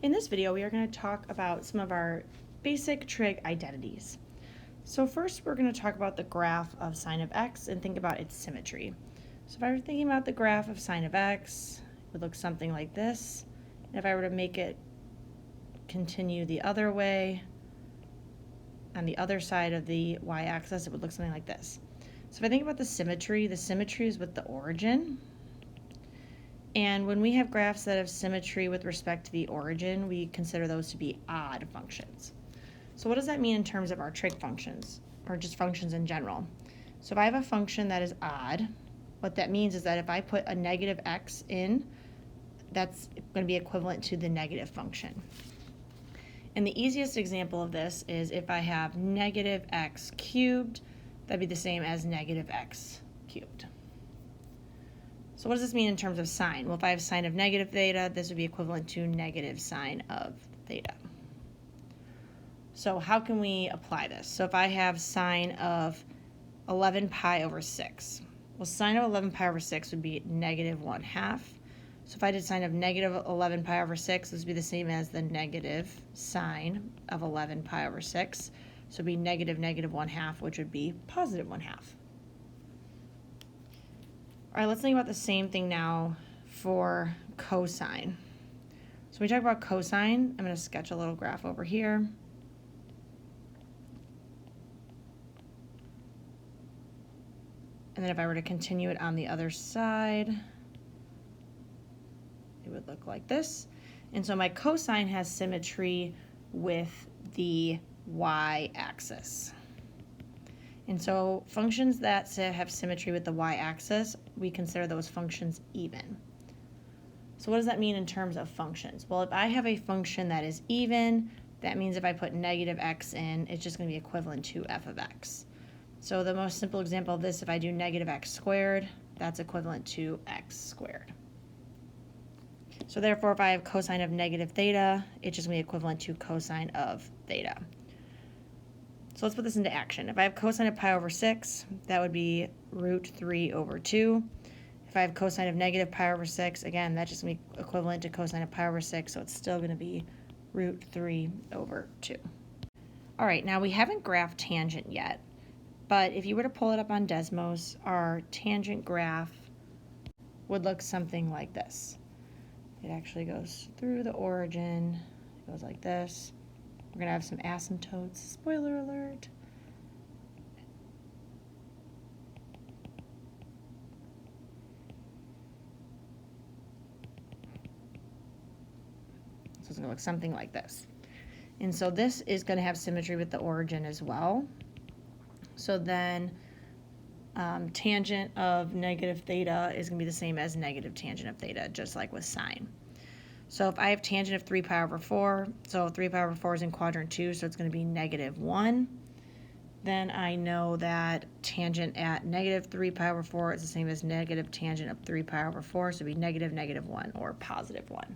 In this video, we are going to talk about some of our basic trig identities. So first, we're going to talk about the graph of sine of x and think about its symmetry. So if I were thinking about the graph of sine of x, it would look something like this. And if I were to make it continue the other way, on the other side of the y-axis, it would look something like this. So if I think about the symmetry is with the origin. And when we have graphs that have symmetry with respect to the origin, we consider those to be odd functions. So what does that mean in terms of our trig functions, or just functions in general? So if I have a function that is odd, what that means is that if I put a negative x in, that's going to be equivalent to the negative function. And the easiest example of this is if I have negative x cubed, that'd be the same as negative x cubed. So what does this mean in terms of sine? Well, if I have sine of negative theta, this would be equivalent to negative sine of theta. So how can we apply this? So if I have sine of 11 pi over 6, well, sine of 11 pi over 6 would be negative 1/2. So if I did sine of negative 11 pi over 6, this would be the same as the negative sine of 11 pi over 6. So it would be negative 1/2, which would be positive 1/2. All right, let's think about the same thing now for cosine. So when we talk about cosine, I'm going to sketch a little graph over here. And then if I were to continue it on the other side, it would look like this. And so my cosine has symmetry with the y-axis. And so functions that have symmetry with the y-axis, we consider those functions even. So what does that mean in terms of functions? Well, if I have a function that is even, that means if I put negative x in, it's just going to be equivalent to f of x. So the most simple example of this, if I do negative x squared, that's equivalent to x squared. So therefore, if I have cosine of negative theta, it's just going to be equivalent to cosine of theta. So let's put this into action. If I have cosine of pi over 6, that would be root 3 over 2. If I have cosine of negative pi over 6, again, that's just going to be equivalent to cosine of pi over 6, so it's still going to be root 3 over 2. All right, now we haven't graphed tangent yet, but if you were to pull it up on Desmos, our tangent graph would look something like this. It actually goes through the origin, it goes like this. We're going to have some asymptotes, spoiler alert. So it's going to look something like this. And so this is going to have symmetry with the origin as well. So then tangent of negative theta is going to be the same as negative tangent of theta, just like with sine. So if I have tangent of 3 pi over 4, so 3 pi over 4 is in quadrant 2, so it's going to be negative 1. Then I know that tangent at negative 3 pi over 4 is the same as negative tangent of 3 pi over 4, so it would be negative 1 or positive 1.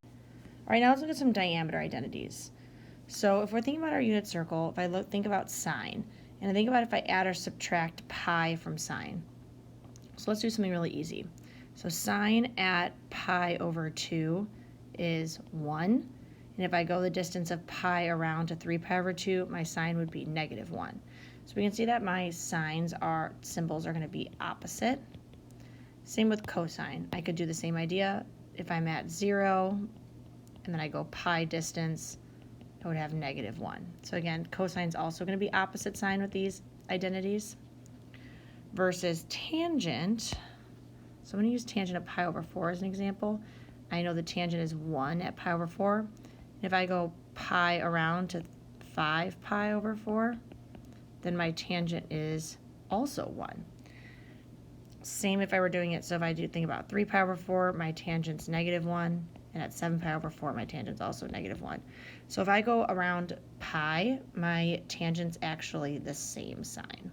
All right, now let's look at some diameter identities. So if we're thinking about our unit circle, if I think about sine, and I think about if I add or subtract pi from sine. So let's do something really easy. So sine at pi over 2 is 1. And if I go the distance of pi around to 3 pi over 2, my sine would be negative 1. So we can see that my symbols are going to be opposite. Same with cosine. I could do the same idea. If I'm at 0, and then I go pi distance, I would have negative 1. So again, cosine is also going to be opposite sign with these identities. Versus tangent. So I'm going to use tangent of pi over 4 as an example. I know the tangent is 1 at pi over 4. If I go pi around to 5 pi over 4, then my tangent is also 1. Same if I were doing it, so if I do think about 3 pi over 4, my tangent's negative 1, and at 7 pi over 4, my tangent's also negative 1. So if I go around pi, my tangent's actually the same sign.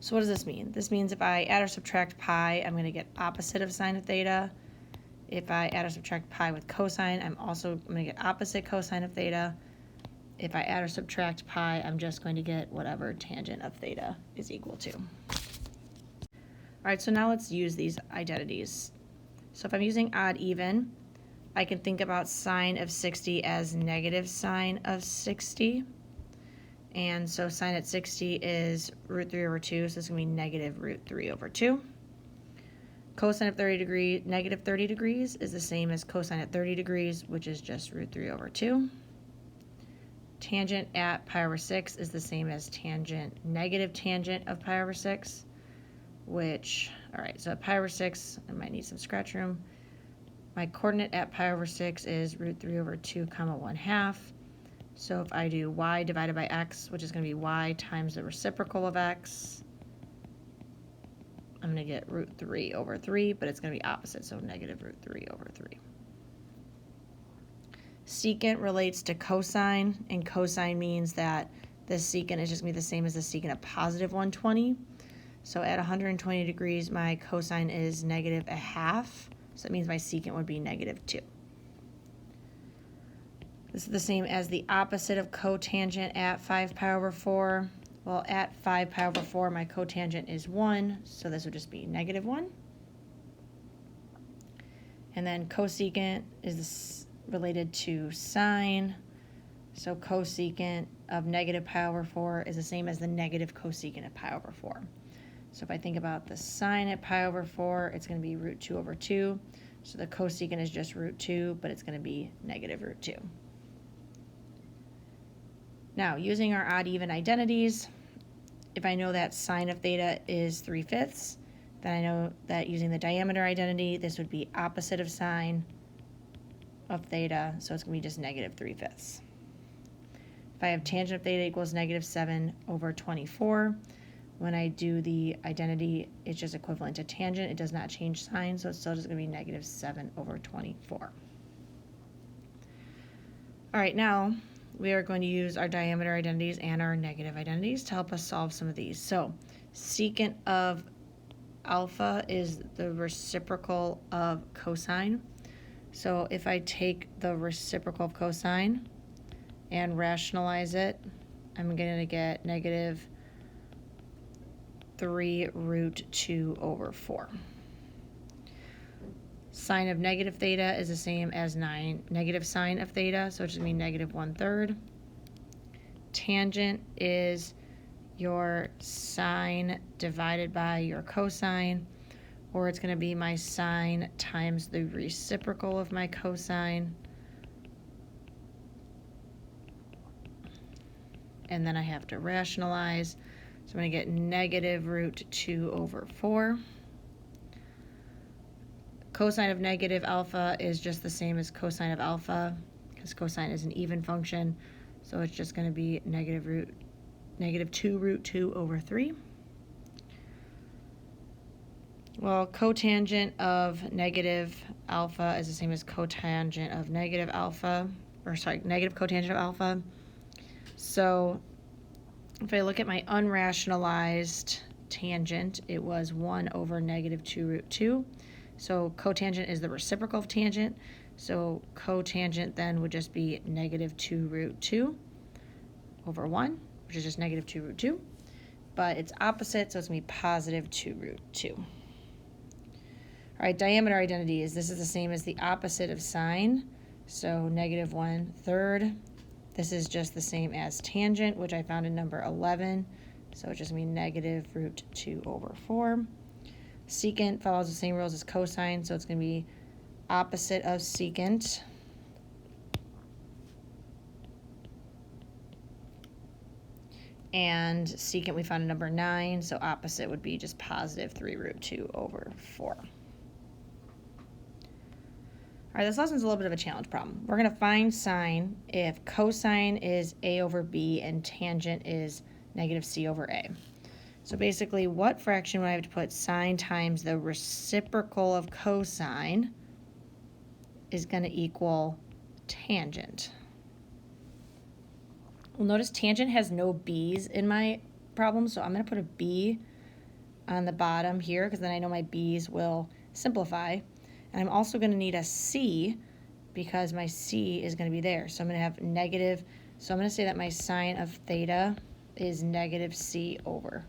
So what does this mean? This means if I add or subtract pi, I'm going to get opposite of sine of theta. If I add or subtract pi with cosine, I'm going to get opposite cosine of theta. If I add or subtract pi, I'm just going to get whatever tangent of theta is equal to. All right, so now let's use these identities. So if I'm using odd even, I can think about sine of 60 as negative sine of 60. And so sine at 60 is root 3 over 2, so it's going to be negative root 3 over 2. Cosine of 30 degrees, negative 30 degrees is the same as cosine at 30 degrees, which is just root 3 over 2. Tangent at pi over 6 is the same as negative tangent of pi over 6, which, all right, so at pi over 6, I might need some scratch room. My coordinate at pi over 6 is root 3 over 2 comma 1/2. So if I do y divided by x, which is going to be y times the reciprocal of x, I'm going to get root 3 over 3, but it's going to be opposite, so negative root 3 over 3. Secant relates to cosine, and cosine means that the secant is just going to be the same as the secant of positive 120. So at 120 degrees, my cosine is negative 1/2. So that means my secant would be negative 2. This is the same as the opposite of cotangent at 5 pi over 4. Well, at 5 pi over 4, my cotangent is 1, so this would just be negative 1. And then cosecant is related to sine. So cosecant of negative pi over 4 is the same as the negative cosecant of pi over 4. So if I think about the sine at pi over 4, it's going to be root 2 over 2. So the cosecant is just root 2, but it's going to be negative root 2. Now, using our odd-even identities, if I know that sine of theta is 3/5, then I know that using the diameter identity, this would be opposite of sine of theta, so it's going to be just negative 3/5. If I have tangent of theta equals negative 7 over 24, when I do the identity, it's just equivalent to tangent. It does not change sign, so it's still just going to be negative 7 over 24. All right, now we are going to use our diameter identities and our negative identities to help us solve some of these. So secant of alpha is the reciprocal of cosine. So if I take the reciprocal of cosine and rationalize it, I'm going to get negative 3 root 2 over 4. Sine of negative theta is the same as negative sine of theta, so it's going to be negative 1/3. Tangent is your sine divided by your cosine, or it's going to be my sine times the reciprocal of my cosine. And then I have to rationalize. So I'm going to get negative root 2 over 4. Cosine of negative alpha is just the same as cosine of alpha, because cosine is an even function. So it's just going to be negative 2 root 2 over 3. Well, cotangent of negative alpha is the same as cotangent of negative alpha, negative cotangent of alpha. So if I look at my unrationalized tangent, it was 1 over negative 2 root 2. So cotangent is the reciprocal of tangent. So cotangent then would just be negative 2 root 2 over 1, which is just negative 2 root 2. But it's opposite, so it's going to be positive 2 root 2. All right, diameter identity is this is the same as the opposite of sine. So negative 1/3. This is just the same as tangent, which I found in number 11. So it's just going to be negative root 2 over 4. Secant follows the same rules as cosine, so it's going to be opposite of secant. And secant we found in number 9, so opposite would be just positive 3 root 2 over 4. All right, this lesson's a little bit of a challenge problem. We're going to find sine if cosine is a over b and tangent is negative c over a. So basically, what fraction would I have to put sine times the reciprocal of cosine is going to equal tangent? Well, notice tangent has no b's in my problem, so I'm going to put a b on the bottom here because then I know my b's will simplify. And I'm also going to need a c because my c is going to be there. So I'm going to have negative, so I'm going to say that my sine of theta is negative c over